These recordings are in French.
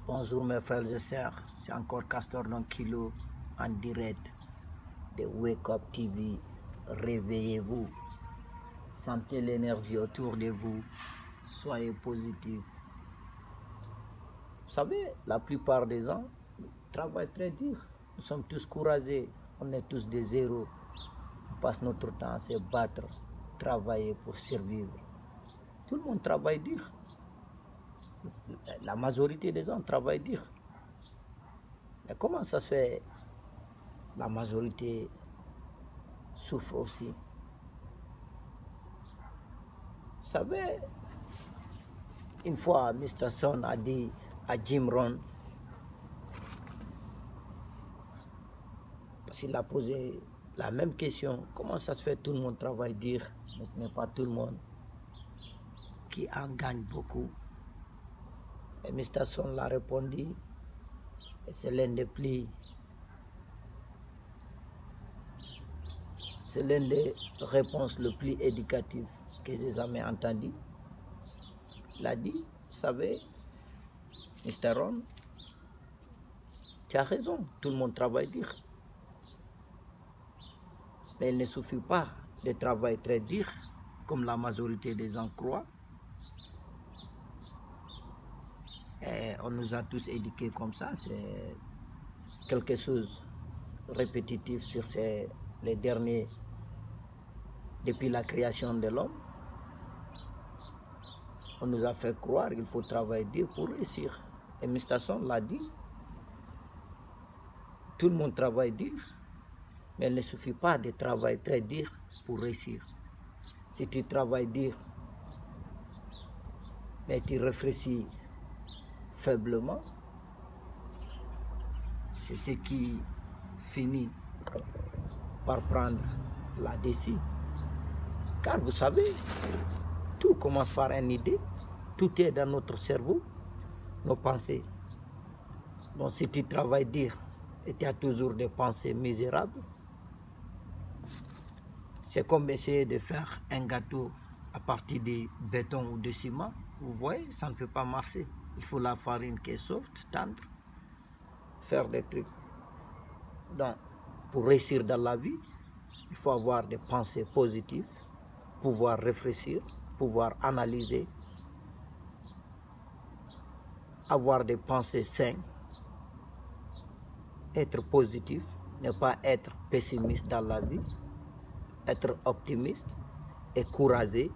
Bonjour mes frères et sœurs, c'est encore Castor Don Kilo en direct de Wake Up TV. Réveillez-vous, sentez l'énergie autour de vous, soyez positifs. Vous savez, la plupart des gens travaillent très dur. Nous sommes tous courageux, on est tous des héros. On passe notre temps à se battre, travailler pour survivre. Tout le monde travaille dur. La majorité des gens travaillent dur. Mais comment ça se fait? La majorité souffre aussi. Vous savez, une fois, Mr. Son a dit à Jim Rohn, parce qu'il a posé la même question, comment ça se fait tout le monde travaille dur, mais ce n'est pas tout le monde qui en gagne beaucoup. Et Mr. Son l'a répondu, et c'est l'un des réponses les plus éducatives que j'ai jamais entendues. Il a dit, vous savez, Mr. Ron, tu as raison, tout le monde travaille dur. Mais il ne suffit pas de travailler très dur, comme la majorité des gens croient. Et on nous a tous éduqués comme ça, c'est quelque chose de répétitif sur les derniers, depuis la création de l'homme. On nous a fait croire qu'il faut travailler dur pour réussir. Et Mr. Son l'a dit, tout le monde travaille dur, mais il ne suffit pas de travailler très dur pour réussir. Si tu travailles dur, mais tu réfléchis faiblement, c'est ce qui finit par prendre la décision. Car vous savez, tout commence par une idée, tout est dans notre cerveau, nos pensées. Donc si tu travailles dur et tu as toujours des pensées misérables, c'est comme essayer de faire un gâteau à partir de béton ou de ciment. Vous voyez, ça ne peut pas marcher. Il faut la farine qui est soft, tendre, faire des trucs. Donc, pour réussir dans la vie, il faut avoir des pensées positives, pouvoir réfléchir, pouvoir analyser, avoir des pensées saines, être positif, ne pas être pessimiste dans la vie, être optimiste et courageux,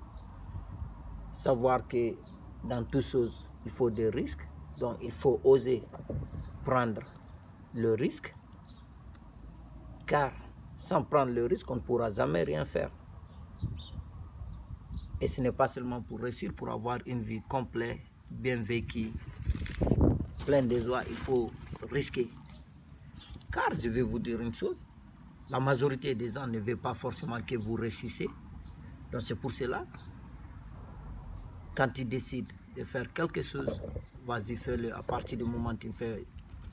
savoir que dans toutes choses, il faut des risques, donc il faut oser prendre le risque, car sans prendre le risque, on ne pourra jamais rien faire. Et ce n'est pas seulement pour réussir, pour avoir une vie complète, bien vécue, pleine de joie, il faut risquer. Car je vais vous dire une chose, la majorité des gens ne veulent pas forcément que vous réussissiez. Donc c'est pour cela, quand tu décides de faire quelque chose, vas-y, fais-le à partir du moment où tu ne fais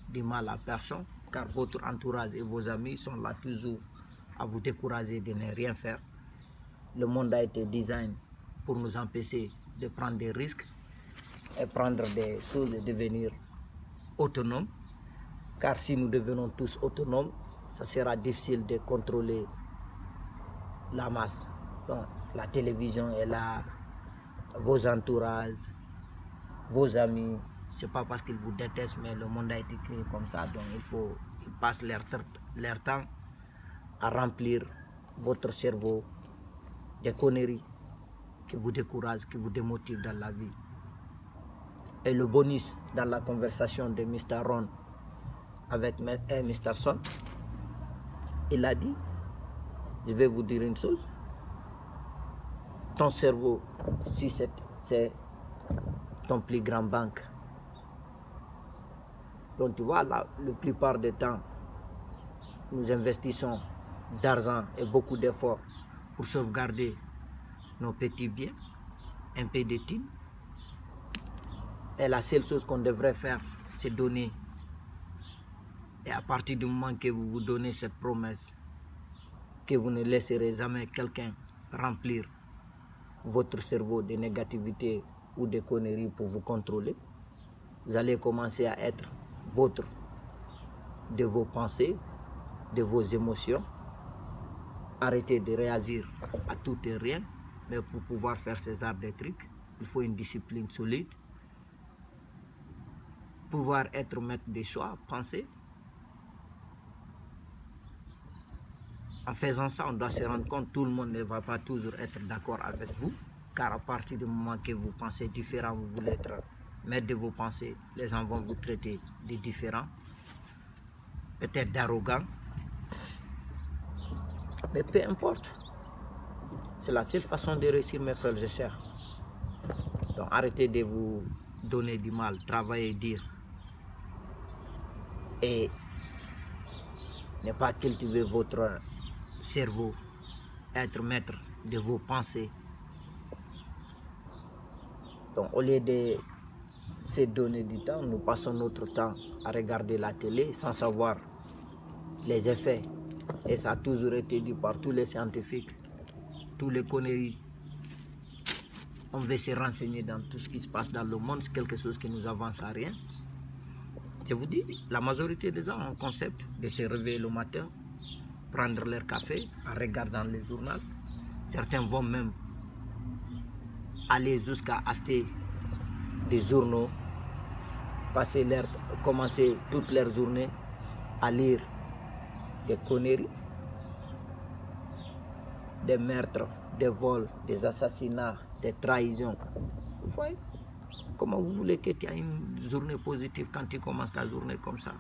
du mal à personne, car votre entourage et vos amis sont là toujours à vous décourager de ne rien faire. Le monde a été designé pour nous empêcher de prendre des risques et prendre des choses et devenir autonomes. Car si nous devenons tous autonomes, ça sera difficile de contrôler la masse. Donc, la télévision est là, vos entourages, vos amis. C'est pas parce qu'ils vous détestent, mais le monde a été créé comme ça. Donc, ils passent leur temps à remplir votre cerveau des conneries qui vous découragent, qui vous démotivent dans la vie. Et le bonus dans la conversation de Mr. Ron avec Mr. Son, il a dit, je vais vous dire une chose, ton cerveau, si c'est ton plus grand banque. Donc tu vois, la plupart du temps, nous investissons d'argent et beaucoup d'efforts pour sauvegarder nos petits biens, un peu de thunes. Et la seule chose qu'on devrait faire, c'est donner. Et à partir du moment que vous vous donnez cette promesse, que vous ne laisserez jamais quelqu'un remplir votre cerveau de négativité ou de conneries pour vous contrôler, Vous allez commencer à être votre de vos pensées, de vos émotions. Arrêtez de réagir à tout et rien. Mais pour pouvoir faire ces arts des trucs, il faut une discipline solide. Pouvoir être maître des choix, penser. En faisant ça, on doit se rendre compte que tout le monde ne va pas toujours être d'accord avec vous. Car à partir du moment que vous pensez différent, vous voulez être maître de vos pensées, les gens vont vous traiter de différents, peut-être d'arrogants. Mais peu importe. C'est la seule façon de réussir, mes frères et sœurs. Donc arrêtez de vous donner du mal, travaillez, dire. Et ne pas cultiver votre cerveau, être maître de vos pensées. Donc au lieu de se donner du temps, nous passons notre temps à regarder la télé sans savoir les effets. Et ça a toujours été dit par tous les scientifiques, tous les conneries. On veut se renseigner dans tout ce qui se passe dans le monde, c'est quelque chose qui nous avance à rien. Je vous dis, la majorité des gens ont un concept de se réveiller le matin, prendre leur café en regardant les journaux. Certains vont même aller jusqu'à acheter des journaux, commencer toute leur journée à lire des conneries, des meurtres, des vols, des assassinats, des trahisons. Vous voyez? Comment vous voulez que tu aies une journée positive quand tu commences ta journée comme ça?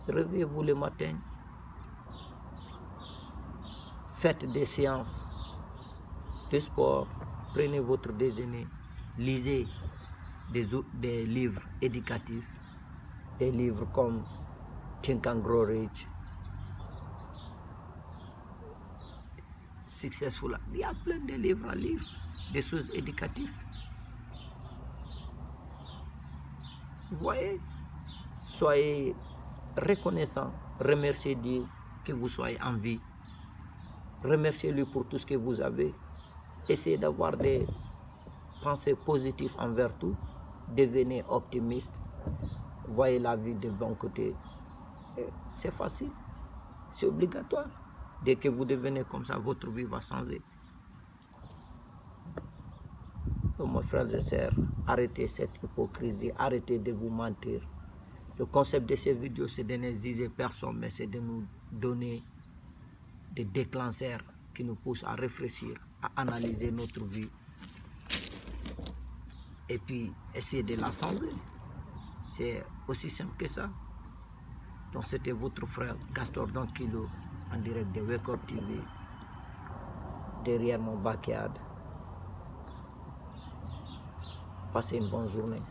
Réveillez-vous le matin, faites des séances de sport, prenez votre déjeuner, lisez des livres éducatifs, des livres comme Think and Grow Rich, Successful. Il y a plein de livres à lire, des choses éducatives. Vous voyez, soyez reconnaissant, remerciez Dieu que vous soyez en vie. Remerciez-lui pour tout ce que vous avez. Essayez d'avoir des pensées positives envers tout. Devenez optimiste. Voyez la vie de bon côté. C'est facile, c'est obligatoire. Dès que vous devenez comme ça, votre vie va changer. Donc, mes frères et sœurs, arrêtez cette hypocrisie, arrêtez de vous mentir. Le concept de ces vidéos, c'est de ne juger personne, mais c'est de nous donner des déclencheurs qui nous poussent à réfléchir, à analyser notre vie. Et puis, essayer de la changer. C'est aussi simple que ça. Donc, c'était votre frère Castor Don Kilo, en direct de Wake Up TV, derrière mon backyard. Passez une bonne journée.